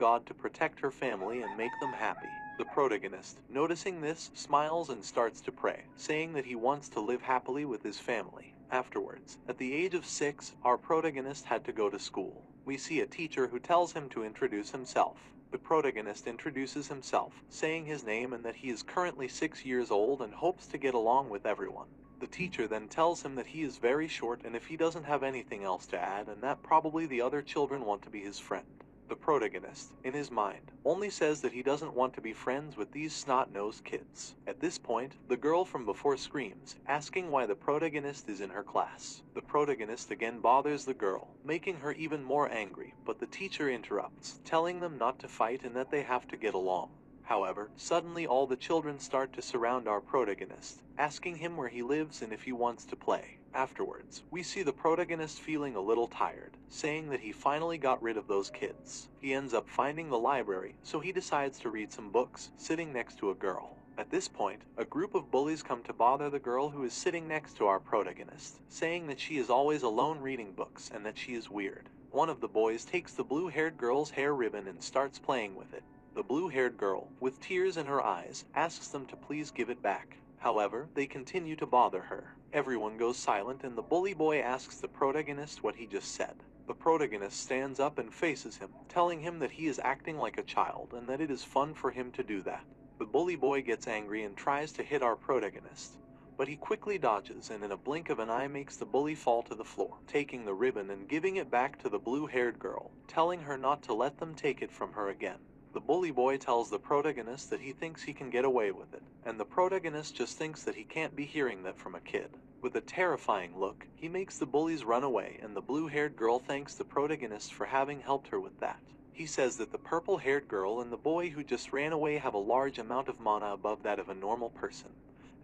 God to protect her family and make them happy. The protagonist, noticing this, smiles and starts to pray, saying that he wants to live happily with his family. Afterwards, at the age of 6, our protagonist had to go to school. We see a teacher who tells him to introduce himself. The protagonist introduces himself, saying his name and that he is currently 6 years old and hopes to get along with everyone. The teacher then tells him that he is very short and if he doesn't have anything else to add, and that probably the other children want to be his friend. The protagonist, in his mind, only says that he doesn't want to be friends with these snot-nosed kids. At this point, the girl from before screams, asking why the protagonist is in her class. The protagonist again bothers the girl, making her even more angry, but the teacher interrupts, telling them not to fight and that they have to get along. However, suddenly all the children start to surround our protagonist, asking him where he lives and if he wants to play. Afterwards, we see the protagonist feeling a little tired, saying that he finally got rid of those kids. He ends up finding the library, so he decides to read some books, sitting next to a girl. At this point, a group of bullies come to bother the girl who is sitting next to our protagonist, saying that she is always alone reading books and that she is weird. One of the boys takes the blue-haired girl's hair ribbon and starts playing with it. The blue-haired girl, with tears in her eyes, asks them to please give it back. However, they continue to bother her. Everyone goes silent and the bully boy asks the protagonist what he just said. The protagonist stands up and faces him, telling him that he is acting like a child and that it is fun for him to do that. The bully boy gets angry and tries to hit our protagonist, but he quickly dodges and in a blink of an eye makes the bully fall to the floor, taking the ribbon and giving it back to the blue-haired girl, telling her not to let them take it from her again. The bully boy tells the protagonist that he thinks he can get away with it, and the protagonist just thinks that he can't be hearing that from a kid. With a terrifying look, he makes the bullies run away and the blue-haired girl thanks the protagonist for having helped her with that. He says that the purple-haired girl and the boy who just ran away have a large amount of mana above that of a normal person,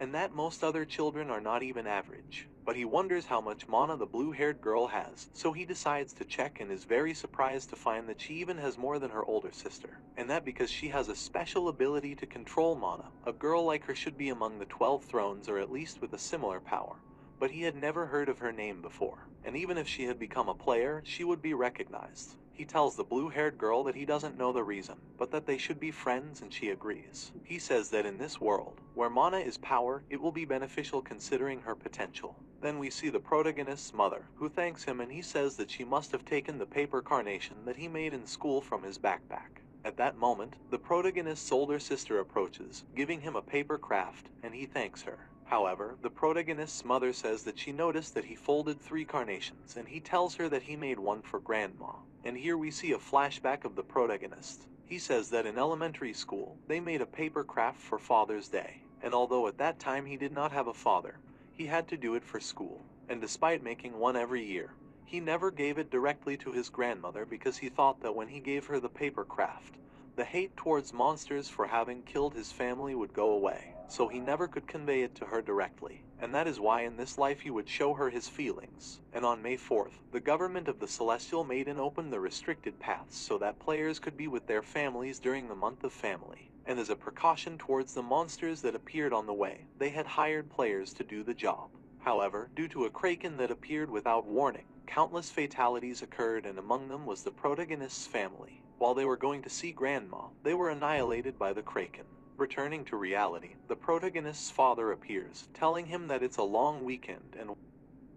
and that most other children are not even average. But he wonders how much mana the blue-haired girl has, so he decides to check and is very surprised to find that she even has more than her older sister, and that because she has a special ability to control mana. A girl like her should be among the 12 thrones or at least with a similar power. But he had never heard of her name before, and even if she had become a player, she would be recognized. He tells the blue-haired girl that he doesn't know the reason, but that they should be friends and she agrees. He says that in this world, where mana is power, it will be beneficial considering her potential. Then we see the protagonist's mother, who thanks him and he says that she must have taken the paper carnation that he made in school from his backpack. At that moment, the protagonist's older sister approaches, giving him a paper craft, and he thanks her. However, the protagonist's mother says that she noticed that he folded 3 carnations and he tells her that he made one for grandma. And here we see a flashback of the protagonist. He says that in elementary school, they made a paper craft for Father's Day, and although at that time he did not have a father, he had to do it for school, and despite making one every year, he never gave it directly to his grandmother because he thought that when he gave her the paper craft, the hate towards monsters for having killed his family would go away, so he never could convey it to her directly, and that is why in this life he would show her his feelings. And on May 4th, the government of the Celestial Maiden opened the restricted paths so that players could be with their families during the month of family, and as a precaution towards the monsters that appeared on the way, they had hired players to do the job. However, due to a kraken that appeared without warning, countless fatalities occurred and among them was the protagonist's family. While they were going to see Grandma, they were annihilated by the kraken. Returning to reality, the protagonist's father appears, telling him that it's a long weekend and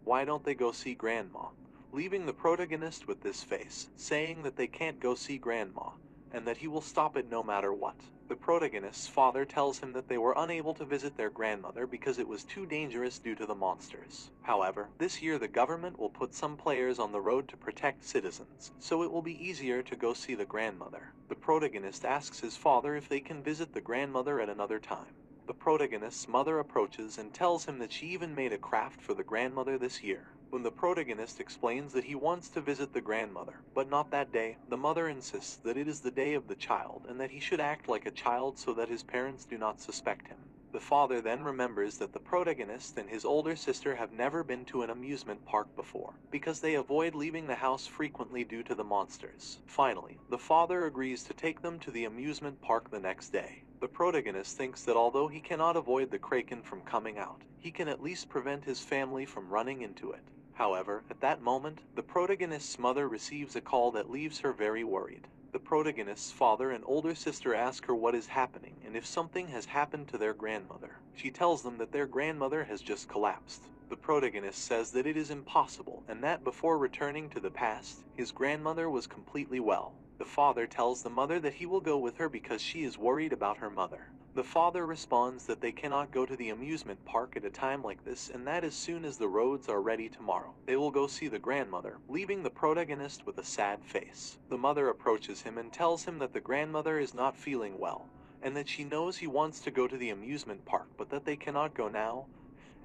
why don't they go see Grandma, leaving the protagonist with this face, saying that they can't go see Grandma, and that he will stop it no matter what. The protagonist's father tells him that they were unable to visit their grandmother because it was too dangerous due to the monsters. However, this year the government will put some players on the road to protect citizens, so it will be easier to go see the grandmother. The protagonist asks his father if they can visit the grandmother at another time. The protagonist's mother approaches and tells him that she even made a craft for the grandmother this year. When the protagonist explains that he wants to visit the grandmother, but not that day, the mother insists that it is the day of the child and that he should act like a child so that his parents do not suspect him. The father then remembers that the protagonist and his older sister have never been to an amusement park before, because they avoid leaving the house frequently due to the monsters. Finally, the father agrees to take them to the amusement park the next day. The protagonist thinks that although he cannot avoid the kraken from coming out, he can at least prevent his family from running into it. However, at that moment, the protagonist's mother receives a call that leaves her very worried. The protagonist's father and older sister ask her what is happening and if something has happened to their grandmother. She tells them that their grandmother has just collapsed. The protagonist says that it is impossible and that before returning to the past, his grandmother was completely well. The father tells the mother that he will go with her because she is worried about her mother. The father responds that they cannot go to the amusement park at a time like this and that as soon as the roads are ready tomorrow, they will go see the grandmother, leaving the protagonist with a sad face. The mother approaches him and tells him that the grandmother is not feeling well, and that she knows he wants to go to the amusement park but that they cannot go now,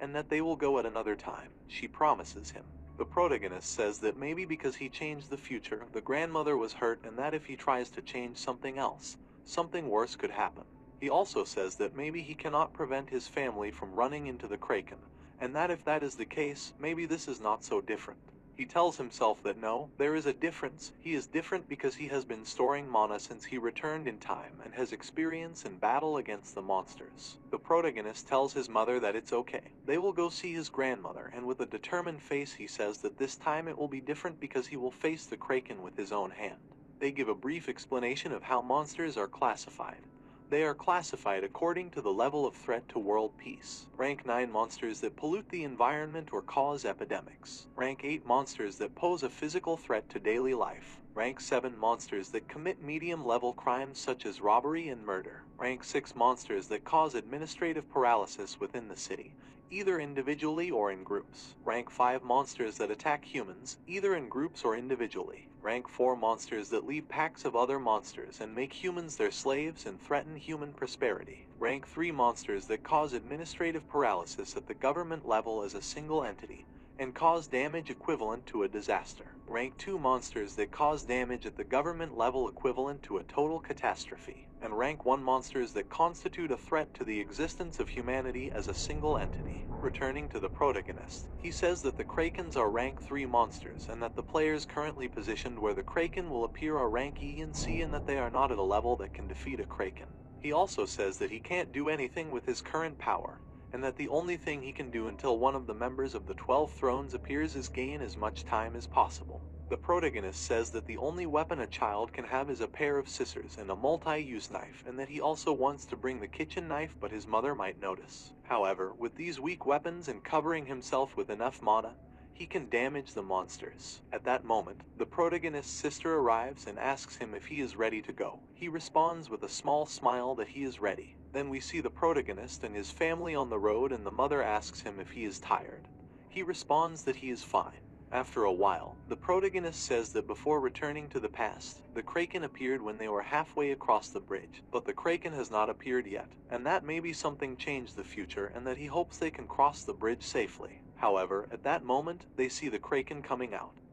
and that they will go at another time. She promises him. The protagonist says that maybe because he changed the future, the grandmother was hurt and that if he tries to change something else, something worse could happen. He also says that maybe he cannot prevent his family from running into the Kraken, and that if that is the case, maybe this is not so different. He tells himself that no, there is a difference. He is different because he has been storing mana since he returned in time and has experience in battle against the monsters. The protagonist tells his mother that it's okay. They will go see his grandmother, and with a determined face he says that this time it will be different because he will face the Kraken with his own hand. They give a brief explanation of how monsters are classified. They are classified according to the level of threat to world peace. Rank 9 monsters that pollute the environment or cause epidemics. Rank 8 monsters that pose a physical threat to daily life. Rank 7 monsters that commit medium-level crimes such as robbery and murder. Rank 6 monsters that cause administrative paralysis within the city, either individually or in groups. Rank 5 monsters that attack humans, either in groups or individually. Rank 4 monsters that lead packs of other monsters and make humans their slaves and threaten human prosperity. Rank 3 monsters that cause administrative paralysis at the government level as a single entity, and cause damage equivalent to a disaster. Rank 2 monsters that cause damage at the government level equivalent to a total catastrophe. And Rank 1 monsters that constitute a threat to the existence of humanity as a single entity. Returning to the protagonist, he says that the Krakens are Rank 3 monsters and that the players currently positioned where the Kraken will appear are Rank E and C and that they are not at a level that can defeat a Kraken. He also says that he can't do anything with his current power, and that the only thing he can do until one of the members of the 12 Thrones appears is gain as much time as possible. The protagonist says that the only weapon a child can have is a pair of scissors and a multi-use knife, and that he also wants to bring the kitchen knife but his mother might notice. However, with these weak weapons and covering himself with enough mana, he can damage the monsters. At that moment, the protagonist's sister arrives and asks him if he is ready to go. He responds with a small smile that he is ready. Then we see the protagonist and his family on the road and the mother asks him if he is tired. He responds that he is fine. After a while, the protagonist says that before returning to the past, the Kraken appeared when they were halfway across the bridge, but the Kraken has not appeared yet, and that maybe something changed the future and that he hopes they can cross the bridge safely. However, at that moment, they see the Kraken coming out.